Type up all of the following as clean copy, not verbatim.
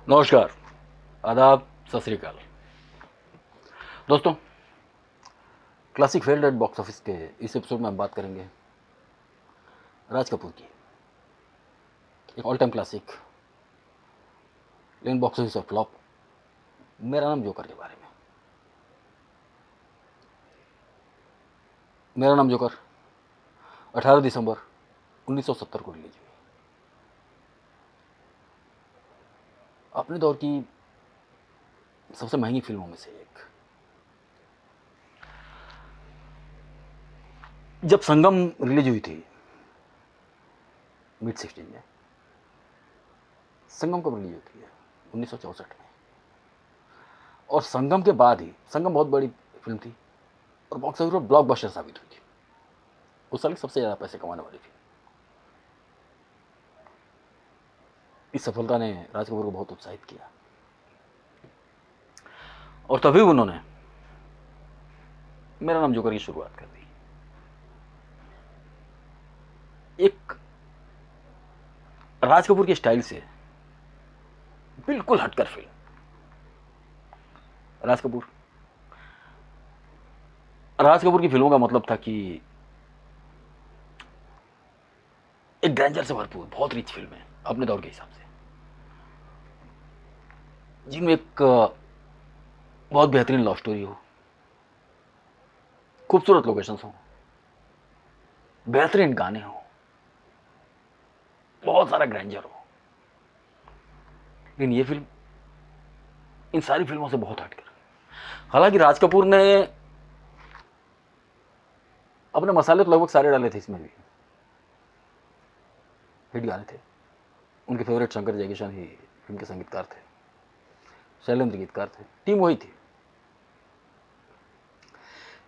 नमस्कार, आदाब, सत श्री अकाल। दोस्तों, classic failed at box office के इस एपिसोड में हम बात करेंगे राज कपूर की, एक ऑल टाइम क्लासिक लेकिन बॉक्स ऑफिस और फ्लॉप, मेरा नाम जोकर के बारे में। मेरा नाम जोकर 18 दिसंबर 1970 को रिलीज हुई। अपने दौर की सबसे महंगी फिल्मों में से एक। जब संगम रिलीज हुई थी मिड 60 में, संगम कब रिलीज होती है? 1964 में। और संगम के बाद ही, संगम बहुत बड़ी फिल्म थी और बॉक्स ऑफिस पर ब्लॉकबस्टर साबित हुई थी। उस साल की सबसे ज़्यादा पैसे कमाने वाली फिल्म। इस सफलता ने राज कपूर को बहुत उत्साहित किया और तभी उन्होंने मेरा नाम जोकर की शुरुआत कर दी। एक राज कपूर के स्टाइल से बिल्कुल हटकर फिल्म। राज कपूर राज कपूर की फिल्मों का मतलब था कि एक ग्रैंडर से भरपूर बहुत रिच फिल्म है अपने दौर के हिसाब से, जिनमें एक बहुत बेहतरीन लव स्टोरी हो, खूबसूरत लोकेशंस हो, बेहतरीन गाने हो, बहुत सारा ग्रैंडर हो। लेकिन ये फिल्म इन सारी फिल्मों से बहुत हटकर। हालांकि राज कपूर ने अपने मसाले तो लगभग सारे डाले थे इसमें भी। हिट गाने थे। उनके फेवरेट शंकर जयकिशन ही फिल्म के संगीतकार थे, शैलेंद्र गीतकार थे, टीम वही थी।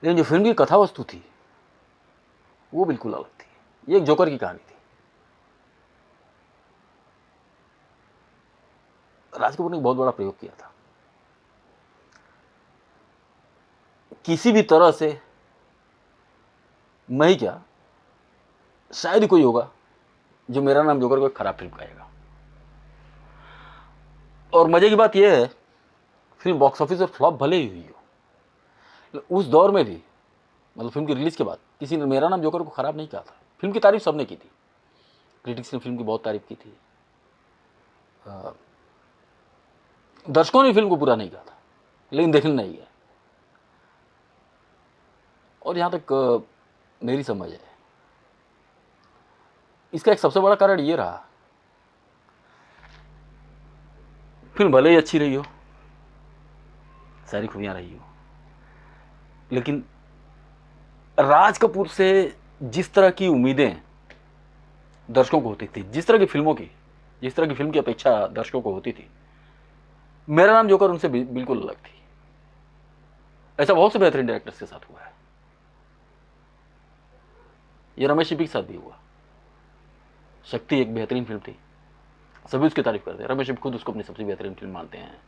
लेकिन जो फिल्म की कथा वस्तु थी वो बिल्कुल अलग थी। ये एक जोकर की कहानी थी। राज कपूर ने एक बहुत बड़ा प्रयोग किया था। किसी भी तरह से, मैं ही क्या, शायद ही कोई होगा जो मेरा नाम जोकर को एक खराब फिल्म कहेगा। और मजे की बात यह है, फिल्म बॉक्स ऑफिस और फ्लॉप भले ही हुई हो, उस दौर में भी, मतलब फिल्म की रिलीज के बाद किसी ने मेरा नाम जोकर को खराब नहीं कहा था। फिल्म की तारीफ सबने की थी। क्रिटिक्स ने फिल्म की बहुत तारीफ की थी, दर्शकों ने फिल्म को बुरा नहीं कहा था, लेकिन देखने नहीं गया। और जहां तक मेरी समझ है, इसका एक सबसे बड़ा कारण ये रहा, फिल्म भले ही अच्छी रही हो, सारी खूबियां रही हो, लेकिन राज कपूर से जिस तरह की उम्मीदें दर्शकों को होती थी, जिस तरह की फिल्मों की, जिस तरह की फिल्म की अपेक्षा दर्शकों को होती थी, मेरा नाम जोकर उनसे बिल्कुल अलग थी। ऐसा बहुत से बेहतरीन डायरेक्टर्स के साथ हुआ है। ये रमेश शिप्पी के साथ भी हुआ। शक्ति एक बेहतरीन फिल्म थी, सभी उसकी तारीफ करते हैं। रमेश शिप्पी खुद उसको अपनी सबसे बेहतरीन फिल्म मानते हैं।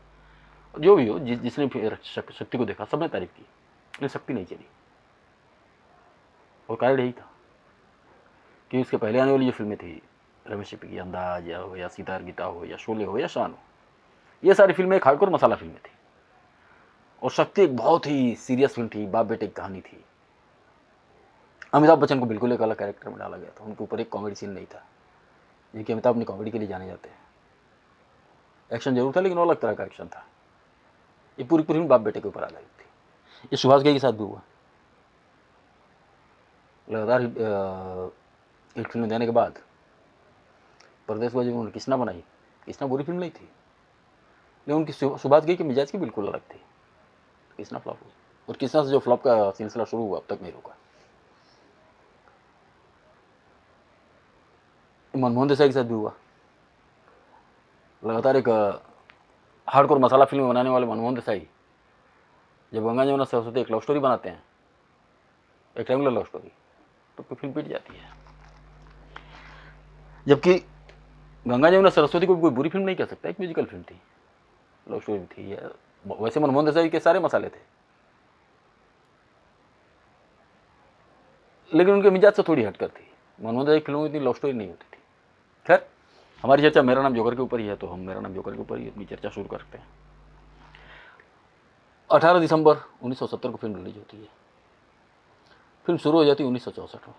जो भी हो, जिसने शक्ति को देखा सबने तारीफ की, लेकिन शक्ति नहीं चली। और कारण यही था कि उसके पहले आने वाली जो फिल्में थी रमेश शिप्पी की, अंदाज या हो, या सीतार गीता हो, या शोले हो, या शान हो, ये सारी फिल्में एक हार्डकोर मसाला फिल्में थी। और शक्ति एक बहुत ही सीरियस फिल्म थी, बाप बेटे की कहानी थी। अमिताभ बच्चन को बिल्कुल एक अलग कैरेक्टर में डाला गया था। उनके ऊपर एक कॉमेडी सीन नहीं था, जिनकी अमिताभ अपनी कॉमेडी के लिए जाने जाते हैं। एक्शन जरूर था, लेकिन वो अलग तरह का एक्शन था। ये पूरी फिल्म बाप बेटे के ऊपर आधारित थी। ये सुभाष घई के साथ भी हुआ। लगातार एक फिल्म देने के बाद परदेश में जब उन्होंने किसना बनाई, किसना बुरी फिल्म नहीं थी, लेकिन उनकी सुभाष घई की मिजाज की बिल्कुल अलग थी। किसना फ्लॉप हुआ, और किसना से जो फ्लॉप का सिलसिला शुरू हुआ अब तक नहीं रुका। मनमोहन देसाई के साथ भी हुआ। लगातार एक हार्डकोर मसाला फिल्म बनाने वाले मनमोहन देसाई जब गंगा जमुना सरस्वती एक लव स्टोरी बनाते हैं, एक रेगुलर लव स्टोरी, तो फिल्म पिट जाती है। जबकि गंगा जमुना सरस्वती को कोई बुरी फिल्म नहीं कह सकता, एक म्यूजिकल फिल्म थी, लव स्टोरी थी। वैसे मनमोहन देसाई के सारे मसाले थे, लेकिन उनके मिजाज से थोड़ी हटकर थी। मनमोहन देसाई फिल्मों में इतनी लव स्टोरी नहीं होती थी। खैर, हमारी चर्चा मेरा नाम जोकर के ऊपर ही है, तो हम मेरा नाम जोकर के ऊपर ही अपनी चर्चा शुरू करते हैं। 18 दिसंबर 1970 को फिल्म रिलीज होती है। फिल्म शुरू हो जाती है 1964 में।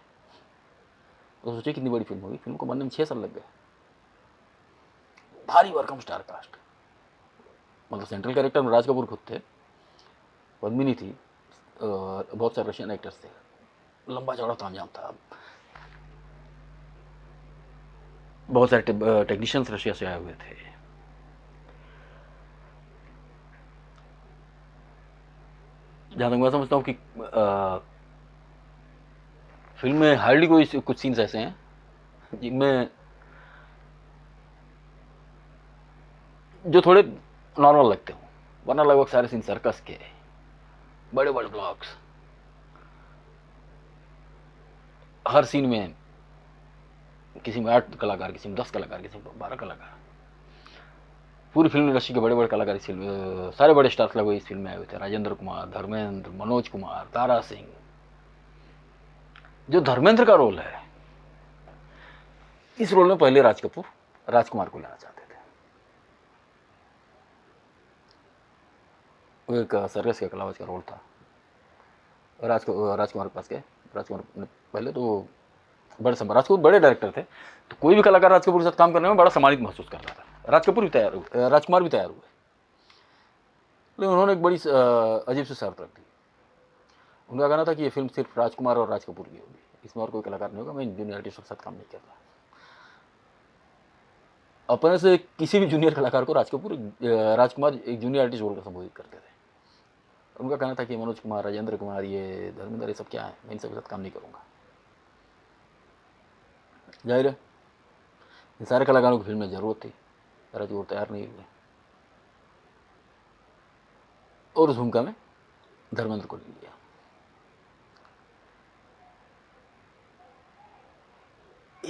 तो सोचिए कितनी बड़ी फिल्म होगी। फिल्म को बनने में 6 साल लग गए। भारी भरकम स्टार कास्ट, मतलब सेंट्रल कैरेक्टर में राज कपूर खुद थे, पद्मिनी थी, बहुत सारे रशियन एक्टर्स थे, लंबा चौड़ा तामझाम था, बहुत सारे टेक्नीशियंस रशिया से आए हुए थे। जहाँ तक मैं समझता हूँ कि फिल्म में हार्डली कोई कुछ सीन्स ऐसे हैं जिनमें जो थोड़े नॉर्मल लगते हो, वरना लगभग सारे सीन सर्कस के, बड़े बड़े ब्लॉक्स, हर सीन में किसी में 8 कलाकार, किसी में 10 कलाकार, किसी में 12 कलाकार। पूरी फिल्म इंडस्ट्री के बड़े बड़े कलाकार इस फिल्म, सारे बड़े स्टार्स लगभग इस फिल्म में आए हुए थे। राजेंद्र कुमार, धर्मेंद्र, मनोज कुमार, तारा सिंह। जो धर्मेंद्र का रोल है, इस रोल में पहले राज कपूर राजकुमार को लेना चाहते थे। वो एक सर्कस के कलावज का रोल था। राजकुमार के पास गए। राजकुमार ने पहले तो राजकपूर बड़े डायरेक्टर थे, तो कोई भी कलाकार राज कपूर के साथ काम करने में बड़ा सम्मानित महसूस करता था। राज कपूर भी तैयार हुए, राजकुमार भी तैयार हुए, लेकिन उन्होंने एक बड़ी अजीब सी शर्त रख दी। उनका कहना था कि ये फिल्म सिर्फ राजकुमार और राज कपूर की होगी, इसमें और कोई कलाकार नहीं होगा, मैं जूनियर आर्टिस्ट के साथ काम नहीं करता। अपने से किसी भी जूनियर कलाकार को राजकुमार एक जूनियर आर्टिस्ट बोलकर संबोधित करते थे। उनका कहना था कि मनोज कुमार, राजेंद्र कुमार, ये धर्मेंद्र, ये सब क्या है, मैं इन सबके साथ काम नहीं करूँगा। जाहिर है इन सारे कलाकारों की फिल्म में ज़रूरत थी, राजकपूर तैयार नहीं हुए और उस भूमिका में धर्मेंद्र को ले लिया।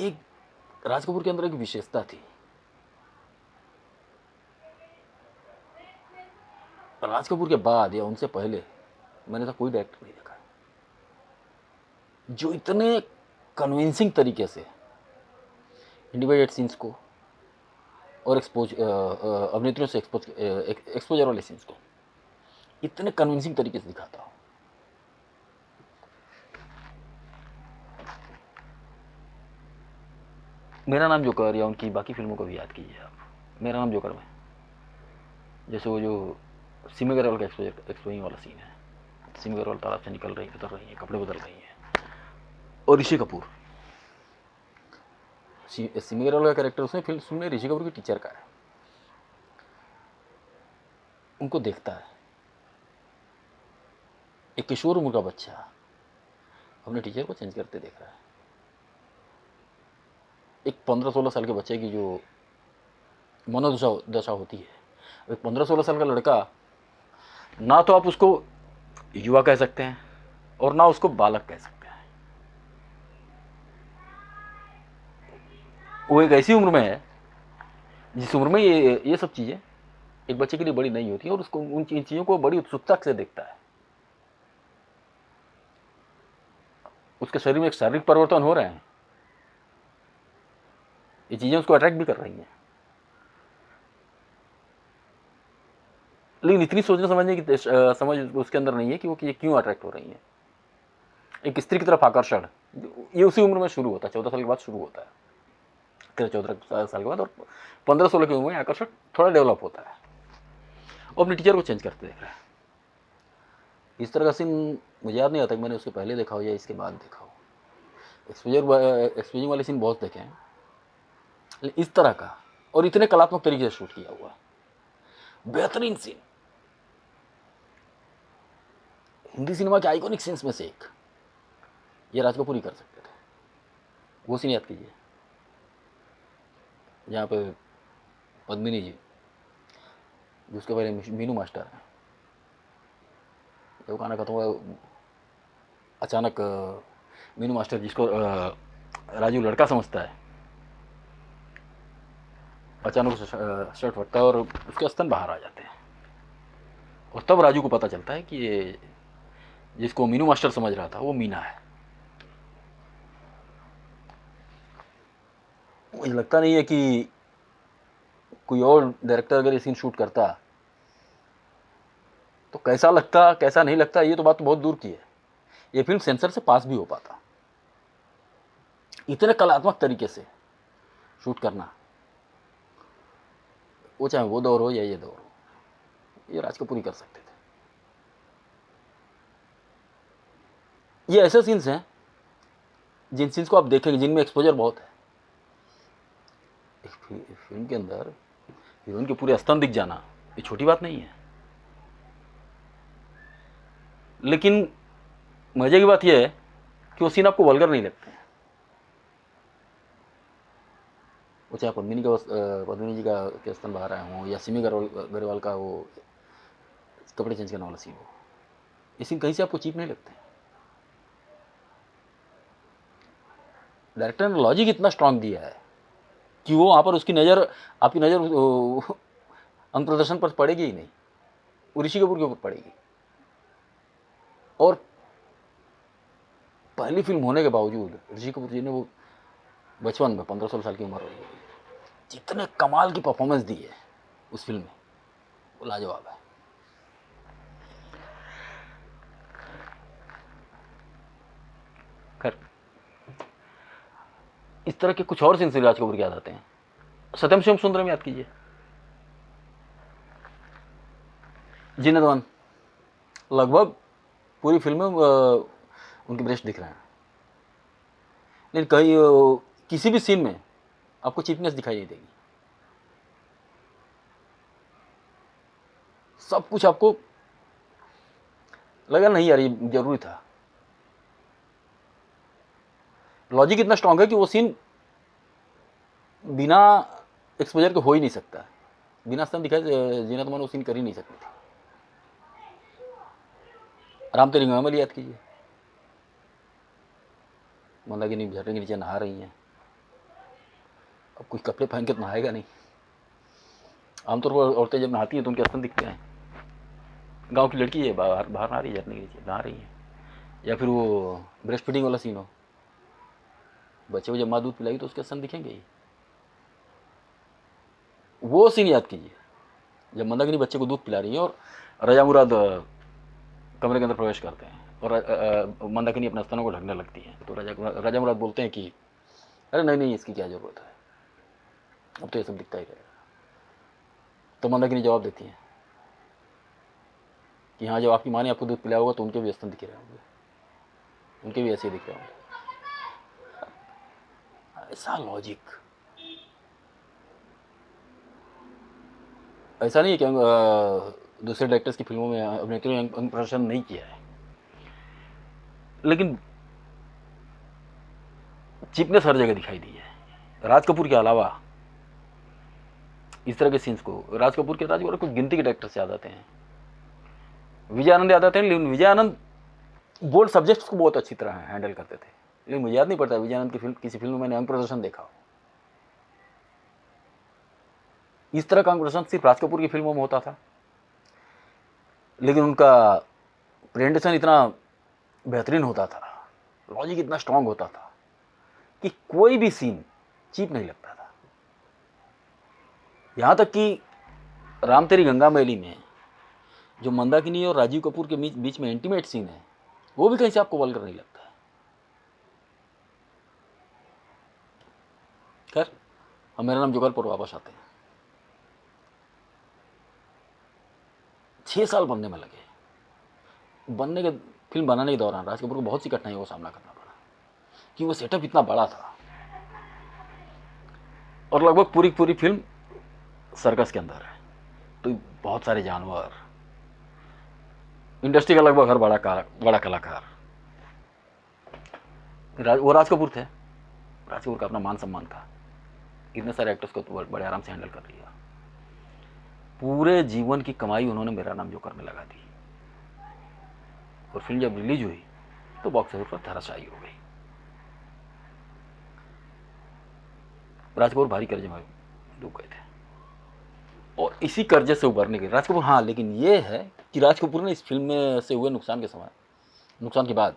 एक राज कपूर के अंदर एक विशेषता थी। राज कपूर के बाद या उनसे पहले मैंने तो कोई डायरेक्टर नहीं देखा जो इतने कन्विंसिंग तरीके से इंडिविजुअल सीन्स को और अभिनेत्रियों से एक्सपोजर वाले सीन्स को इतने कन्विंसिंग तरीके से दिखाता हो। मेरा नाम जोकर या उनकी बाकी फिल्मों को भी याद कीजिए आप। मेरा नाम जोकर में जैसे वो जो सिमी अग्रवाल का एक्सपोजिंग वाला सीन है, सिमी अग्रवाल तालाब से निकल रही है, उतर रही है, कपड़े बदल रही हैं, और ऋषि कपूर, सिमी अग्रवाल का कैरेक्टर उसमें फिल्म में ऋषि कपूर के टीचर का है। उनको देखता है एक किशोर उम्र का बच्चा अपने टीचर को चेंज करते देख रहा है। एक 15-16 साल के बच्चे की जो मनोदशा होती है, एक 15-16 साल का लड़का, ना तो आप उसको युवा कह सकते हैं और ना उसको बालक कह सकते हैं। वो एक ऐसी उम्र में है जिस उम्र में ये सब चीज़ें एक बच्चे के लिए बड़ी नहीं होती है, और उसको उन चीज़ों को बड़ी उत्सुकता से देखता है। उसके शरीर में एक शारीरिक परिवर्तन हो रहे हैं, ये चीज़ें उसको अट्रैक्ट भी कर रही हैं, लेकिन इतनी सोचने समझने की समझ उसके अंदर नहीं है कि वो ये क्यों अट्रैक्ट हो रही हैं। एक स्त्री की तरफ आकर्षण ये उसी उम्र में शुरू होता है, 14 साल के बाद शुरू होता है, 13-14 साल के बाद, और 15-16 की उम्र में आकर्षण थोड़ा डेवलप होता है। वो अपने टीचर को चेंज करते देख रहा है। इस तरह का सीन मुझे याद नहीं आता कि मैंने उसके पहले देखा हो या इसके बाद देखा हो। एक्सपोजिंग वाले सीन बहुत देखे हैं, लेकिन इस तरह का और इतने कलात्मक तरीके से शूट किया हुआ बेहतरीन सीन, हिंदी सिनेमा के आइकॉनिक सीन्स में से एक, ये राज कपूर ही कर सकते थे। वो सीन याद कीजिए जहाँ पे पद्मिनी जी, जिसके पहले मीनू मास्टर हैं, जब गाना खत्म हुआ अचानक मीनू मास्टर, जिसको राजू लड़का समझता है, अचानक उसे शर्ट फटता है और उसके स्तन बाहर आ जाते हैं, और तब राजू को पता चलता है कि ये जिसको मीनू मास्टर समझ रहा था वो मीना है। मुझे लगता नहीं है कि कोई और डायरेक्टर अगर ये सीन शूट करता तो कैसा लगता, कैसा नहीं लगता, ये तो बात तो बहुत दूर की है। ये फिल्म सेंसर से पास भी हो पाता। इतने कलात्मक तरीके से शूट करना, वो चाहे वो दौर हो या ये दौर हो, ये राज कपूर ही कर सकते थे। ये ऐसे सीन्स हैं जिन सीन्स को आप देखेंगे जिनमें एक्सपोजर बहुत है। एक फिल्म के अंदर हीरोइन के पूरे स्तन दिख जाना ये छोटी बात नहीं है। लेकिन मजे की बात यह है कि वो सीन आपको वल्गर नहीं लगते हैं। वो चाहे पद्मिनी जी का के स्तन बाहर आए हों या सिमी गरेवाल का वो कपड़े चेंज करने वाला सीन हो, ये सीन कहीं से आपको चीप नहीं लगते। डायरेक्टर ने लॉजिक इतना स्ट्रांग दिया है कि वो वहाँ पर उसकी नज़र, आपकी नज़र अंग प्रदर्शन पर पड़ेगी ही नहीं, वो ऋषि कपूर के ऊपर पड़ेगी। और पहली फिल्म होने के बावजूद ऋषि कपूर जी ने वो बचपन में 15-16 साल की उम्र रही, जितने कमाल की परफॉर्मेंस दी है उस फिल्म में, वो लाजवाब है। खैर, इस तरह के कुछ और सीन राज कपूर के याद आते हैं। सत्यम शिवम सुंदरम याद कीजिए, जिन्नतवन, लगभग पूरी फिल्म में उनके ब्रेस्ट दिख रहे हैं, लेकिन कहीं किसी भी सीन में आपको चीपनेस दिखाई नहीं देगी। सब कुछ आपको लगा नहीं यार ये जरूरी था। लॉजिक इतना स्ट्रांग है कि वो सीन बिना एक्सपोजर के हो ही नहीं सकता। बिना स्तन दिखाए जिन्नतवन वो सीन कर ही नहीं सकती थी। राम तेरी गंगा याद कीजिए, मंदाकिनी झरने के नीचे नहा रही हैं। अब कोई कपड़े पहन के तो नहाएगा नहीं। आमतौर पर औरतें जब नहाती हैं तो उनके स्तन दिखते हैं। गांव की लड़की है, बाहर बाहर नहा रही है, झरने के नीचे नहा रही है, या फिर वो ब्रेस्ट फीडिंग वाला सीन हो, बच्चे को जब माँ दूध पिलाएगी तो उसके स्तन दिखेंगे ही। वो सीन याद कीजिए जब मंदाकिनी बच्चे को दूध पिला रही है और रजा मुराद कमरे के अंदर प्रवेश करते हैं और मंदाकिनी अपने स्तनों को ढकने लगती है, तो राजा मुराद बोलते हैं कि अरे नहीं नहीं, इसकी क्या जरूरत है, अब तो ये सब दिखता ही रहेगा। तो मंदाकिनी जवाब देती है कि हाँ, जब आपकी माँ ने आपको दूध पिलाया होगा तो उनके भी स्तन दिख रहे होंगे, उनके भी ऐसे ही दिख रहे होंगे। ऐसा लॉजिक, ऐसा नहीं है कि दूसरे डायरेक्टर्स की फिल्मों में अभिनेत्रियों ने अंग प्रदर्शन नहीं किया है, लेकिन चीपनेस हर जगह दिखाई दी है। राज कपूर के अलावा इस तरह के सीन्स को राज कपूर के राज कुछ गिनती के डायरेक्टर से याद आते हैं। विजय आनंद याद आते हैं, लेकिन विजय आनंद बोल्ड सब्जेक्ट्स को बहुत अच्छी तरह हैंडल करते थे, लेकिन मुझे याद नहीं पड़ता विजय आनंद की फिल्म, किसी फिल्म में मैंने अंग प्रदर्शन देखा हो। इस तरह का अंग प्रदर्शन सिर्फ राज कपूर की फिल्मों में होता था, लेकिन उनका प्रेजेंटेशन इतना बेहतरीन होता था, लॉजिक इतना स्ट्रांग होता था कि कोई भी सीन चीप नहीं लगता था। यहां तक कि राम तेरी गंगा मैली में जो मंदाकिनी और राजीव कपूर के बीच में इंटीमेट सीन है, वो भी कहीं से आपको वल्गर नहीं लगता है। खैर, हम मेरा नाम जोकर पर वापस आते हैं। 6 साल बनने में लगे। बनने के फिल्म बनाने के दौरान राज कपूर को बहुत सी कठिनाइयों का सामना करना पड़ा, कि वो सेटअप इतना बड़ा था और लगभग पूरी पूरी फिल्म सर्कस के अंदर है, तो बहुत सारे जानवर, इंडस्ट्री का लगभग हर बड़ा कलाकार, वो राज कपूर थे। राज कपूर का अपना मान सम्मान था, इतने सारे एक्टर्स को तो बड़े आराम से हैंडल कर लिया। पूरे जीवन की कमाई उन्होंने मेरा नाम जोकर में लगा दी, और फिल्म जब रिलीज हुई तो बॉक्स ऑफिस पर धराशायी हो गई। राज कपूर भारी कर्जे में डूब गए थे, और इसी कर्जे से उभरने के राज कपूर, हाँ, लेकिन ये है कि राज कपूर ने इस फिल्म में से हुए नुकसान के बाद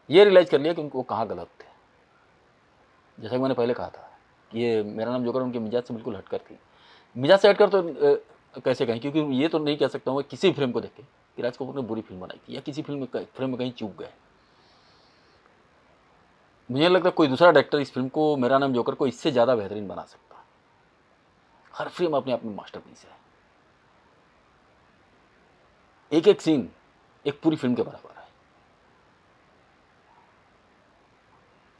ये रियलाइज़ कर लिया कि उनको कहाँ गलत थे। जैसा कि मैंने पहले कहा था कि ये मेरा नाम जोकर उनके मिजाज से बिल्कुल हटकर थी, मिजाज से हटकर तो कैसे कहें, क्योंकि ये तो नहीं कह सकता हूँ किसी फिल्म को देख के कि राज कपूर ने बुरी फिल्म बनाई थी या किसी फिल्म में कहीं चूक गए। मुझे लगता है कोई दूसरा डायरेक्टर इस फिल्म को, मेरा नाम जोकर को, इससे ज़्यादा बेहतरीन बना सकता। हर फिल्म अपने आप में मास्टरपीस है। एक एक सीन एक पूरी फिल्म के बराबर है।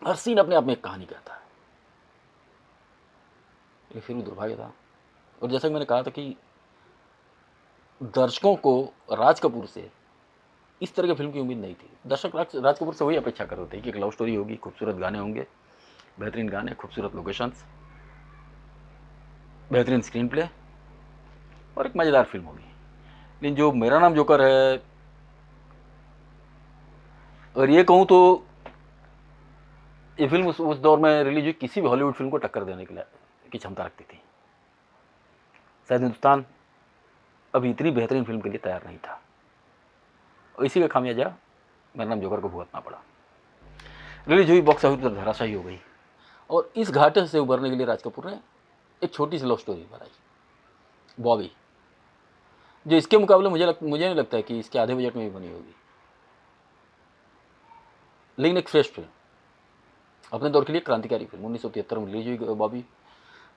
हर सीन अपने आप में एक कहानी कहता है। ये फिल्म दुर्भाग्य था। और जैसा कि मैंने कहा था कि दर्शकों को राज कपूर से इस तरह की फिल्म की उम्मीद नहीं थी। दर्शक राज कपूर से वही अपेक्षा कर रहे थे कि एक लव स्टोरी होगी, खूबसूरत गाने होंगे, बेहतरीन गाने, खूबसूरत लोकेशंस, बेहतरीन स्क्रीन प्ले और एक मज़ेदार फिल्म होगी। लेकिन जो मेरा नाम जोकर है, और ये कहूँ तो ये फिल्म उस दौर में रिलीज हुई किसी भी हॉलीवुड फिल्म को टक्कर देने के लिए की क्षमता रखती थी। शायद हिंदुस्तान अभी इतनी बेहतरीन फिल्म के लिए तैयार नहीं था, और इसी का खामियाजा मेरा नाम जोकर को भुगतना पड़ा। रिलीज हुई, बॉक्स ऑफिस पर धराशायी हो गई, और इस घाटे से उभरने के लिए राज कपूर ने एक छोटी सी लव स्टोरी बनाई, बॉबी, जो इसके मुकाबले मुझे नहीं लगता है कि इसके आधे बजट में भी बनी होगी। लेकिन एक फ्रेश फिल्म, अपने दौर के लिए क्रांतिकारी फिल्म। 1973 में रिलीज हुई बॉबी।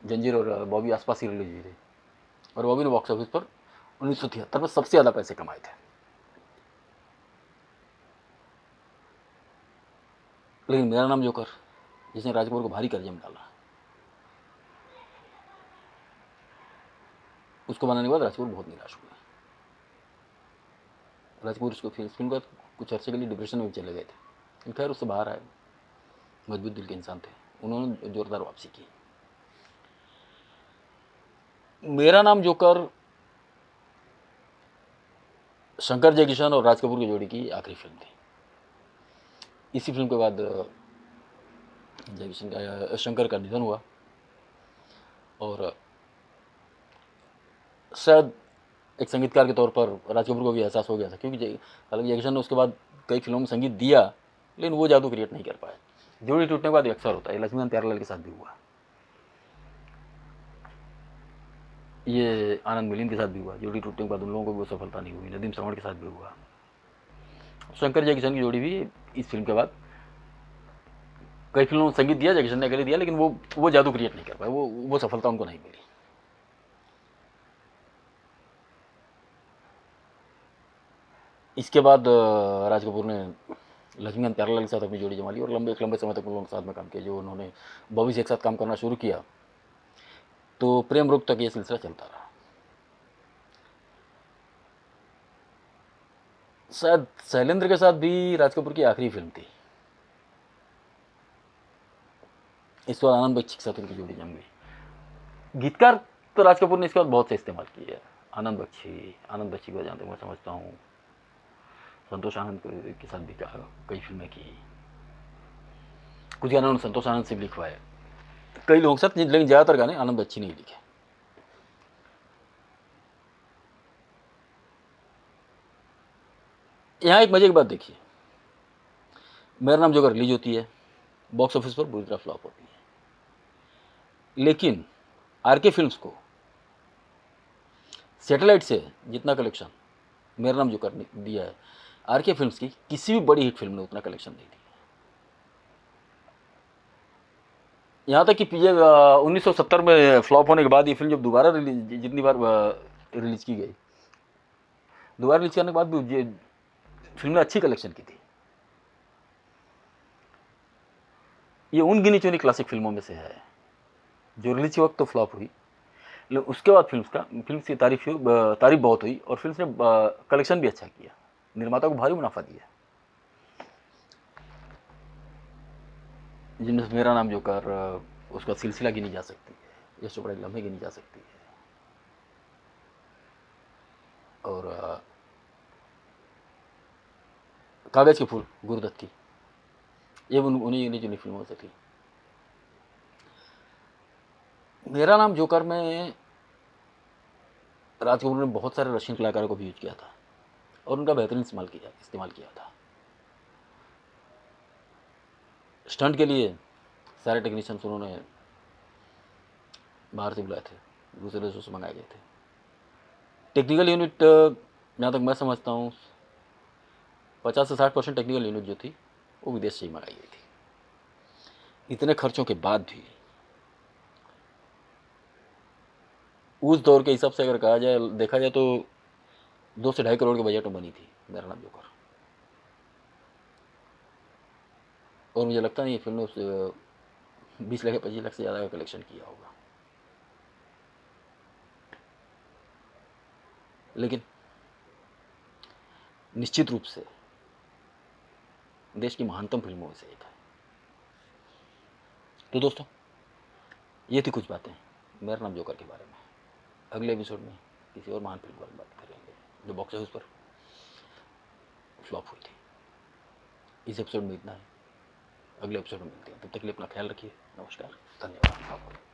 जंजीर और बॉबी आसपास ही रिलीज हुई थी, और बॉबी ने बॉक्स ऑफिस पर 1973 में सबसे ज़्यादा पैसे कमाए थे। लेकिन मेरा नाम जोकर, जिसने राज कपूर को भारी कर्जे में डाला, उसको बनाने के बाद राज कपूर बहुत निराश हुए। राज कपूर उसको फिर फिल्म का कुछ अर्से के लिए डिप्रेशन में चले गए थे, लेकिन खैर उससे बाहर आए। मजबूत दिल के इंसान थे, उन्होंने जोरदार वापसी की। मेरा नाम जोकर शंकर जयकिशन और राज कपूर की जोड़ी की आखिरी फिल्म थी। इसी फिल्म के बाद जयकिशन का, शंकर का निधन हुआ, और शायद एक संगीतकार के तौर पर राज कपूर को भी एहसास हो गया था, क्योंकि हालांकि जयकिशन ने उसके बाद कई फिल्मों में संगीत दिया, लेकिन वो जादू क्रिएट नहीं कर पाए। जोड़ी टूटने के बाद अक्सर होता है, लक्ष्मीकांत प्यारेलाल के साथ भी हुआ, ये आनंद मिलिंद के साथ भी हुआ। जोड़ी टूटने के बाद उन लोगों को भी वो सफलता नहीं हुई। नदीम श्रवण के साथ भी हुआ। शंकर जयकिशन की जोड़ी भी इस फिल्म के बाद कई फिल्मों में संगीत दिया, जयकिशन ने अकेले दिया, लेकिन वो जादू क्रिएट नहीं कर पाए, वो सफलता उनको नहीं मिली। इसके बाद राज कपूर ने लक्ष्मीकांत प्यारेलाल के साथ अपनी जोड़ी जमा ली, और लंबे समय तक उन लोगों के साथ में काम किया। जो उन्होंने बॉबी से एक साथ काम करना शुरू किया, तो प्रेम रूप तक ये सिलसिला चलता रहा। शायद शैलेंद्र के साथ भी राज कपूर की आखिरी फिल्म थी। इस बार आनंद बख्शी के साथ उनकी जोड़ी जम गई। गीतकार तो राज कपूर ने इसके बाद बहुत से इस्तेमाल किए हैं। आनंद बख्शी को जानते मैं समझता हूँ। संतोष आनंद के साथ भी कई फिल्में की, कुछ गाने उन्होंने संतोष आनंद से भी लिखवाए, कई लोगों के साथ, लेकिन ज़्यादातर गाने आनंद बख्शी ने ही लिखे। यहाँ एक मजे की बात देखिए, मेरा नाम जोकर रिलीज होती है, बॉक्स ऑफिस पर बुरी तरह फ्लॉप होती है, लेकिन आरके फिल्म्स को सैटेलाइट से जितना कलेक्शन मेरा नाम जोकर ने दिया है, आरके फिल्म्स की किसी भी बड़ी हिट फिल्म ने उतना कलेक्शन नहीं दिया। यहाँ तक कि 1970 में फ्लॉप होने के बाद ये फिल्म जब दोबारा रिलीज, जितनी बार रिलीज की गई, दोबारा रिलीज करने के बाद भी फिल्म ने अच्छी कलेक्शन की थी। ये उन गिनी चुनी क्लासिक फिल्मों में से है जो रिलीज के वक्त तो फ्लॉप हुई, लेकिन उसके बाद फिल्म की तारीफ बहुत हुई, और फिल्म ने कलेक्शन भी अच्छा किया, निर्माता को भारी मुनाफा दिया। जिनमें से मेरा नाम जोकर, उसका सिलसिला गिनी जा सकती है, यश चोपड़ा के लम्हे गिनी जा सकती है, और कागज के फूल गुरुदत्त की, ये उन्हीं जुनी फिल्मों से थी। मेरा नाम जोकर में राज कपूर ने बहुत सारे रशियन कलाकारों को भी यूज किया था, और उनका बेहतरीन इस्तेमाल किया था। स्टंट के लिए सारे टेक्नीशियंस उन्होंने बाहर से बुलाए थे, दूसरे देशों से मंगाए गए थे। टेक्निकल यूनिट जहाँ तक मैं समझता हूँ 50 से 60% टेक्निकल यूनिट जो थी वो विदेश से ही मंगाई गई थी। इतने खर्चों के बाद भी उस दौर के हिसाब से अगर कहा जाए, देखा जाए तो 2 से 2.5 करोड़ के बजट में बनी थी मेरा नाम जोकर। और मुझे लगता नहीं ये फिल्म ने उस 20 लाख या 25 लाख से ज़्यादा का कलेक्शन किया होगा। लेकिन निश्चित रूप से देश की महानतम फिल्मों में से एक है। तो दोस्तों, ये थी कुछ बातें मेरा नाम जोकर के बारे में। अगले एपिसोड में किसी और महान फिल्म पर बात करेंगे जो बॉक्स ऑफिस पर फ्लॉप हुई थी। इस एपिसोड में इतना है, अगले एपिसोड में मिलते हैं। तब तक के लिए अपना ख्याल रखिए। नमस्कार, धन्यवाद आपको।